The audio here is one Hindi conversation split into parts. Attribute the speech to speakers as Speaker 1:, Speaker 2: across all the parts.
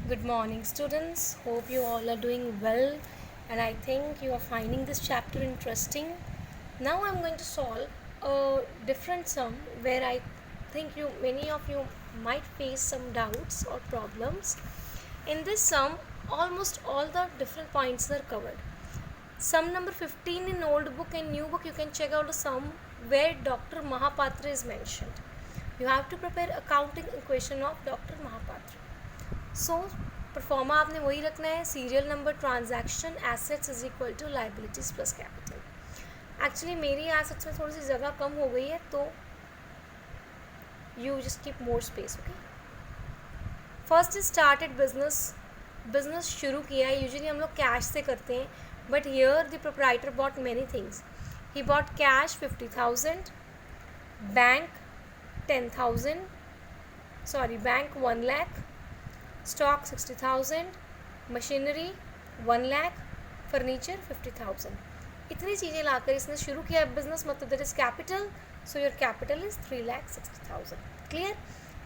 Speaker 1: Good morning, students. Hope you all are doing well, and I think you are finding this chapter interesting. Now, I'm going to solve a different sum where I think many of you might face some doubts or problems. In this sum, almost all the different points are covered. Sum number 15 in old book and new book, you can check out a sum where Dr. Mahapatra is mentioned. You have to prepare accounting equation of Dr. Mahapatra. So proforma आपने वही रखना है, serial number, transaction, assets is equal to liabilities plus capital. Actually मेरी एसेट्स में थोड़ी सी जगह कम हो गई है, तो you just keep more space. Okay, first started business शुरू किया है. यूजुअली हम लोग कैश से करते हैं, but here the proprietor bought many things. He bought cash 50,000, bank 10,000, sorry bank 1 lakh, stock 60,000, machinery 1 lakh, furniture 50,000. इतनी चीज़ें लाकर इसने शुरू किया बिजनेस, मतलब that is capital. So your capital is 3,60,000. Clear?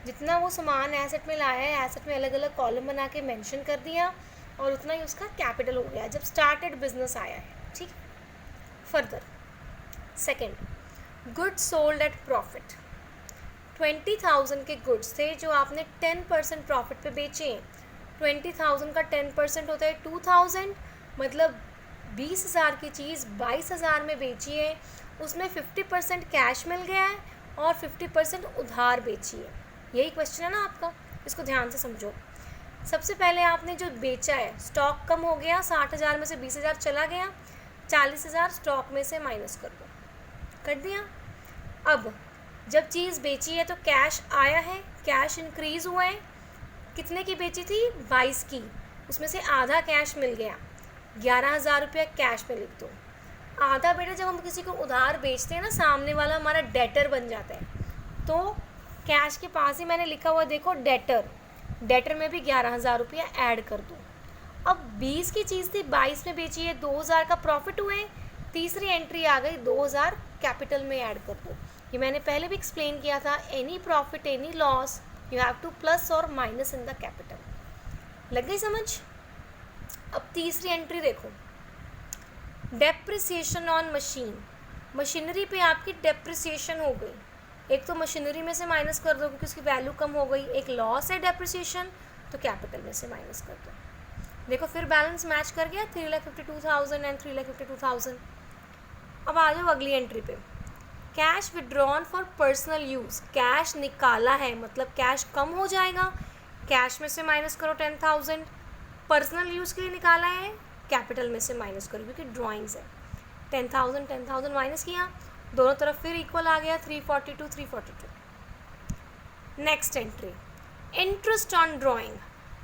Speaker 1: जितना वो सामान एसेट में लाया है, एसेट में अलग अलग कॉलम बना के मेंशन कर दिया और उतना ही उसका कैपिटल हो गया जब स्टार्टेड बिजनेस आया है. ठीक. Further second, goods sold at profit. 20,000 के गुड्स थे जो आपने 10% प्रॉफिट पे बेचे हैं. 20,000 का 10% होता है 2,000, मतलब 20,000 की चीज़ 22,000 में बेची है. उसमें 50% कैश मिल गया है और 50% उधार बेची है. यही क्वेश्चन है ना आपका, इसको ध्यान से समझो. सबसे पहले आपने जो बेचा है, स्टॉक कम हो गया, 60,000 में से 20,000 चला गया, 40,000 स्टॉक में से माइनस कर दो, कर दिया. अब जब चीज़ बेची है तो कैश आया है, कैश इंक्रीज़ हुआ है. कितने की बेची थी? 22 की. उसमें से आधा कैश मिल गया, 11,000 रुपया कैश में लिख दो. आधा बेटा जब हम किसी को उधार बेचते हैं ना, सामने वाला हमारा डेटर बन जाता है. तो कैश के पास ही मैंने लिखा हुआ देखो डेटर में भी 11,000 रुपया ऐड कर दो. अब 20 की चीज़ थी, 22 में बेची है, 2,000 का प्रॉफिट हुआ है. तीसरी एंट्री आ गई, 2,000 कैपिटल में ऐड कर दो. ये मैंने पहले भी एक्सप्लेन किया था, any profit any loss you have two plus और माइनस इन द कैपिटल. लग गई समझ? अब तीसरी एंट्री देखो, डेप्रिसिएशन ऑन मशीन. मशीनरी पे आपकी डेप्रिसिएशन हो गई. एक तो मशीनरी में से माइनस कर दो क्योंकि उसकी वैल्यू कम हो गई. एक लॉस है डेप्रिसिएशन, तो कैपिटल में से माइनस कर दो. देखो फिर बैलेंस मैच कर गया, 3,52,000 एंड 3,52,000. अब आ जाओ अगली एंट्री पे, cash withdrawn for personal use. Cash निकाला है, मतलब कैश कम हो जाएगा, कैश में से माइनस करो 10,000. पर्सनल यूज़ के लिए निकाला है, कैपिटल में से माइनस करो क्योंकि ड्राइंग्स है. 10,000 माइनस किया, दोनों तरफ फिर इक्वल आ गया, 342. Next entry, interest on drawing.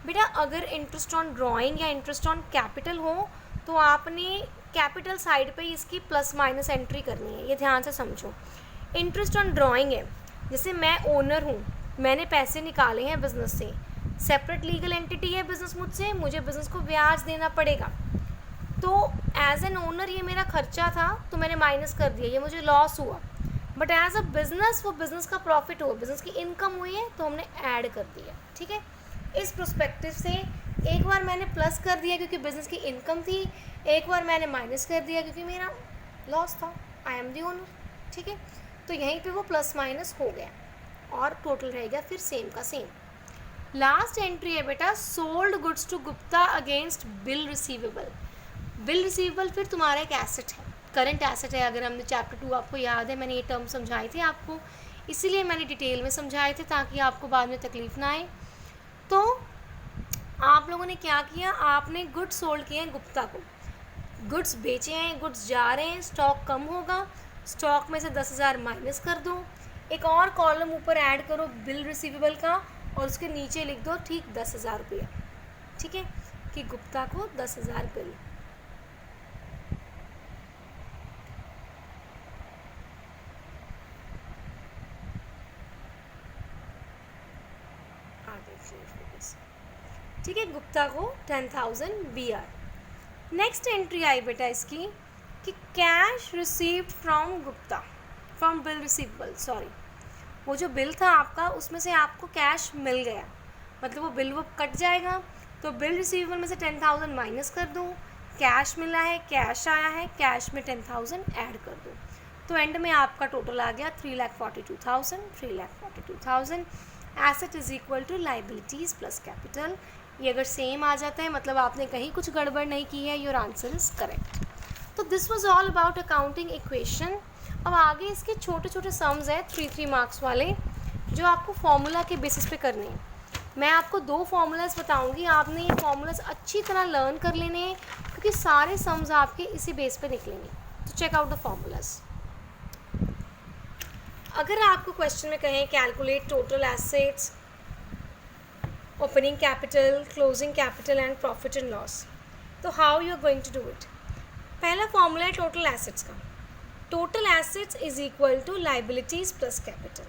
Speaker 1: बेटा अगर इंटरेस्ट ऑन ड्राइंग या इंटरेस्ट ऑन कैपिटल हो तो आपने कैपिटल साइड पे इसकी प्लस माइनस एंट्री करनी है. ये ध्यान से समझो. इंटरेस्ट ऑन ड्राइंग है, जैसे मैं ओनर हूँ, मैंने पैसे निकाले हैं बिजनेस से, सेपरेट लीगल एंटिटी है बिजनेस मुझसे, मुझे बिजनेस को ब्याज देना पड़ेगा. तो एज एन ओनर ये मेरा खर्चा था तो मैंने माइनस कर दिया, ये मुझे लॉस हुआ. बट एज अ बिजनेस वो बिजनेस का प्रॉफिट हुआ, बिजनेस की इनकम हुई है, तो हमने ऐड कर दिया. ठीक है. इस प्रोस्पेक्टिव से एक बार मैंने प्लस कर दिया क्योंकि बिजनेस की इनकम थी, एक बार मैंने माइनस कर दिया क्योंकि मेरा लॉस था, आई एम दी ओनर. ठीक है. तो यहीं पे वो प्लस माइनस हो गया और टोटल रहेगा फिर सेम का सेम. लास्ट एंट्री है बेटा, sold goods to Gupta against bill receivable. Bill receivable फिर तुम्हारा एक एसेट है, करंट एसेट है. अगर हमने चैप्टर 2 आपको याद है, मैंने ये टर्म समझाए थे आपको, इसीलिए मैंने डिटेल में समझाए थे ताकि आपको बाद में तकलीफ ना आए. तो आप लोगों ने क्या किया, आपने गुड्स सोल्ड किए हैं गुप्ता को, गुड्स बेचे हैं, गुड्स जा रहे हैं, स्टॉक कम होगा, स्टॉक में से 10,000 माइनस कर दो. एक और कॉलम ऊपर ऐड करो बिल रिसीवेबल का और उसके नीचे लिख दो ठीक 10,000 रुपया. ठीक है, कि गुप्ता को 10,000 बिल. ठीक है, गुप्ता को 10,000 BR. नेक्स्ट एंट्री आई बेटा इसकी कि cash received from Gupta, from bill receivable. Sorry, वो जो बिल था आपका उसमें से आपको कैश मिल गया, मतलब वो बिल वो कट जाएगा, तो बिल रिसीवेबल में से 10,000 माइनस कर दूँ, कैश मिला है, कैश आया है, कैश में 10,000 ऐड कर दूँ, तो एंड में आपका टोटल आ गया 3,42,000. Asset is equal to liabilities plus capital. ये अगर सेम आ जाता है मतलब आपने कहीं कुछ गड़बड़ नहीं की है, योर आंसर इज करेक्ट. तो this was all about accounting equation. अब आगे इसके छोटे छोटे सम्स हैं 3 मार्क्स वाले जो आपको फॉर्मूला के बेसिस पे करने हैं. मैं आपको 2 फार्मूलाज बताऊंगी, आपने ये फार्मूलाज अच्छी तरह लर्न कर लेने हैं क्योंकि सारे सम्स आपके इसी बेस पे निकलेंगे. तो चेक आउट द फार्मूलाज. अगर आपको क्वेश्चन में कहें calculate total assets, opening capital, closing capital and profit and loss, तो how you are going to do it. पहला फॉर्मूला है टोटल एसेट्स का. Total assets is equal to liabilities plus capital.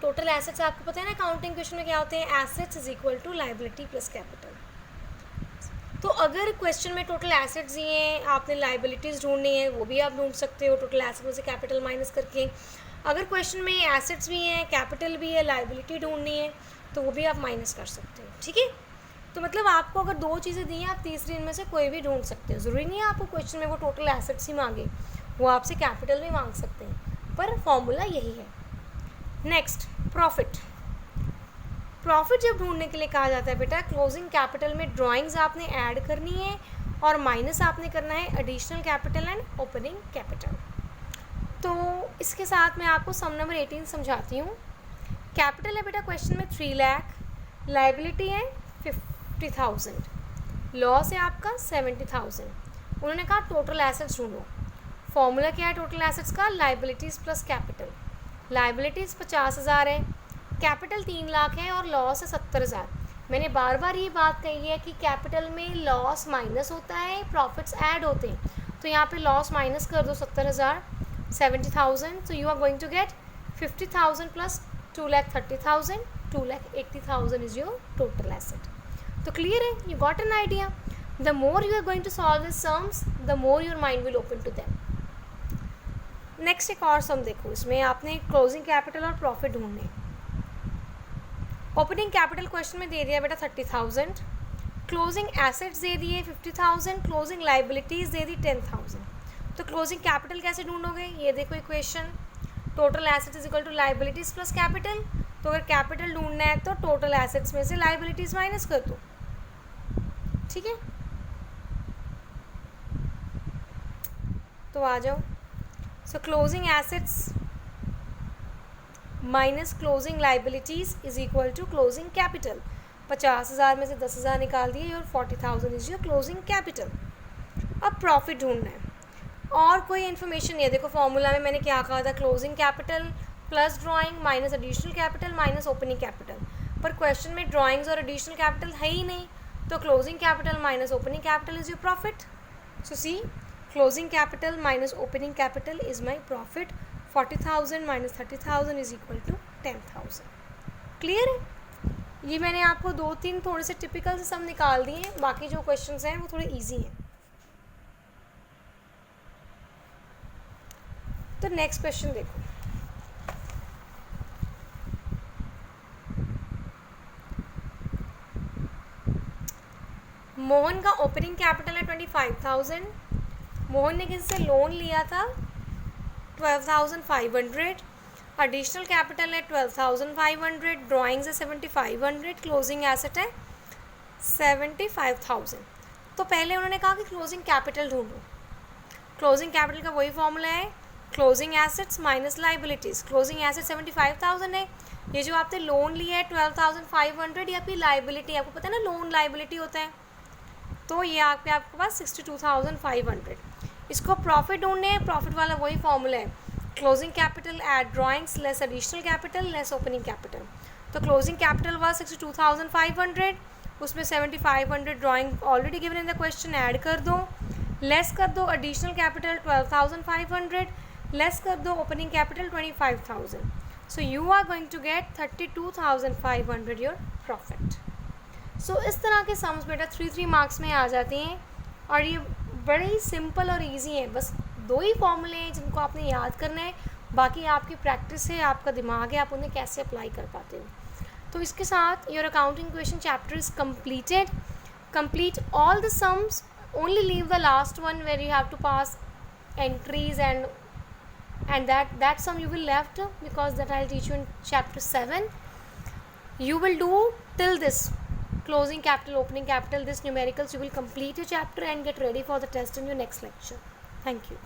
Speaker 1: Total assets आपको पता है ना अकाउंटिंग क्वेश्चन में क्या होते हैं, assets is equal to liability plus capital. तो अगर क्वेश्चन में टोटल एसेट्स दिए हैं, आपने लाइबिलिटीज़ ढूंढनी है, वो भी आप ढूंढ सकते हो टोटल एसेट्स में से कैपिटल माइनस करके. अगर क्वेश्चन में एसेट्स भी हैं, कैपिटल भी है, लाइबिलिटी ढूंढनी है, तो वो भी आप माइनस कर सकते हो. ठीक है, तो मतलब आपको अगर 2 चीज़ें दी हैं, आप तीसरी इनमें से कोई भी ढूंढ सकते हो. ज़रूरी नहीं है आपको क्वेश्चन में वो टोटल एसेट्स ही मांगे, वो आपसे कैपिटल भी मांग सकते हैं, पर फॉर्मूला यही है. Next profit. प्रॉफिट जब ढूंढने के लिए कहा जाता है बेटा, क्लोजिंग कैपिटल में ड्राइंग्स आपने ऐड करनी है और माइनस आपने करना है additional capital and opening capital. तो इसके साथ मैं आपको सम नंबर 18 समझाती हूँ. कैपिटल है बेटा क्वेश्चन में 3 लाख, लाइबिलिटी है 50,000, लॉस है आपका 70,000. उन्होंने कहा टोटल एसेट्स ढूंढो. फॉर्मूला क्या है टोटल एसेट्स का, लाइबिलिटीज़ प्लस कैपिटल. लाइबिलिटीज़ 50,000 है, कैपिटल 3 लाख है और लॉस है 70,000. मैंने बार बार ये बात कही है कि कैपिटल में लॉस माइनस होता है, प्रॉफिट्स ऐड होते हैं. तो यहाँ पे लॉस माइनस कर दो 70,000, 70,000. So you are going to get 50,000 plus 2,30,000, 2,80,000 is your total asset. तो क्लियर है, you got an idea. The more you are going to solve this sums, the more your mind will open to them. Next एक और सम देखो, इसमें आपने क्लोजिंग कैपिटल और प्रॉफिट ढूंढने. ओपनिंग कैपिटल क्वेश्चन में दे दिया बेटा 30,000, क्लोजिंग एसेट्स दे दिए 50,000, क्लोजिंग लाइबिलिटीज़ दे दी 10,000. तो क्लोजिंग कैपिटल कैसे ढूंढोगे, ये देखो equation, total assets is equal to liabilities plus capital. तो अगर कैपिटल ढूंढना है तो टोटल एसेट्स में से लाइबिलिटीज़ माइनस कर दो. ठीक है, तो आ जाओ. So closing assets minus closing liabilities is equal to closing capital. 50,000 में से 10,000 निकाल दिए और 40,000 इज योर क्लोजिंग कैपिटल. अब प्रॉफिट ढूंढना है और कोई इन्फॉर्मेशन नहीं है. देखो फॉर्मूला में मैंने क्या कहा था, closing capital plus drawing minus additional capital minus opening capital. पर क्वेश्चन में ड्राइंग्स और एडिशनल कैपिटल है ही नहीं, तो closing capital minus opening capital is your profit. So see, closing capital minus opening capital is my profit. 40,000 minus 30,000 is equal to 10,000. Clear है. ये मैंने आपको 2-3 थोड़े से टिपिकल से सम निकाल दिए हैं, बाकी जो क्वेश्चंस हैं वो थोड़े इजी हैं. तो नेक्स्ट क्वेश्चन देखो. मोहन का ओपनिंग कैपिटल है 25,000. मोहन ने किसी से लोन लिया था 12,500, एडिशनल कैपिटल है 12,500, ड्राइंग्स है 7,500, क्लोजिंग एसेट है 75,000. तो पहले उन्होंने कहा कि क्लोजिंग कैपिटल ढूंढो. क्लोजिंग कैपिटल का वही फॉर्मूला है, closing assets minus liabilities. Closing asset 75,000 है, ये जो आपने लोन लिया है 12,500, ये आपकी लाइबिलिटी, आपको पता है ना लोन लाइबिलिटी होता है, तो ये आपके पास 62,500. इसको प्रॉफिट ढूंढने हैं, प्रॉफिट वाला वही फॉर्मूला है, closing capital eight drawings less additional capital less opening capital. तो क्लोजिंग कैपिटल वाज 62,500, उसमें 7,500 drawing already given in the question, add कर दो, लेस कर दो एडिशनल कैपिटल 12,500, लेस कर दो opening capital 25,000. So you are going to get 32,500 your profit. So इस तरह के सम्स बेटा 3 मार्क्स में आ जाते हैं और ये बड़े ही सिंपल और इजी हैं. बस 2 ही फॉर्मूले हैं जिनको आपने याद करना है, बाकी आपकी प्रैक्टिस है, आपका दिमाग है, आप उन्हें कैसे अप्लाई कर पाते हो. तो इसके साथ your accounting question chapter is completed. complete all the sums, only leave the last one where you have to pass entries, and that sum you will left, because that I'll teach you in chapter 7. You will do till this closing capital, opening capital, this numericals. You will complete your chapter and get ready for the test in your next lecture. Thank you.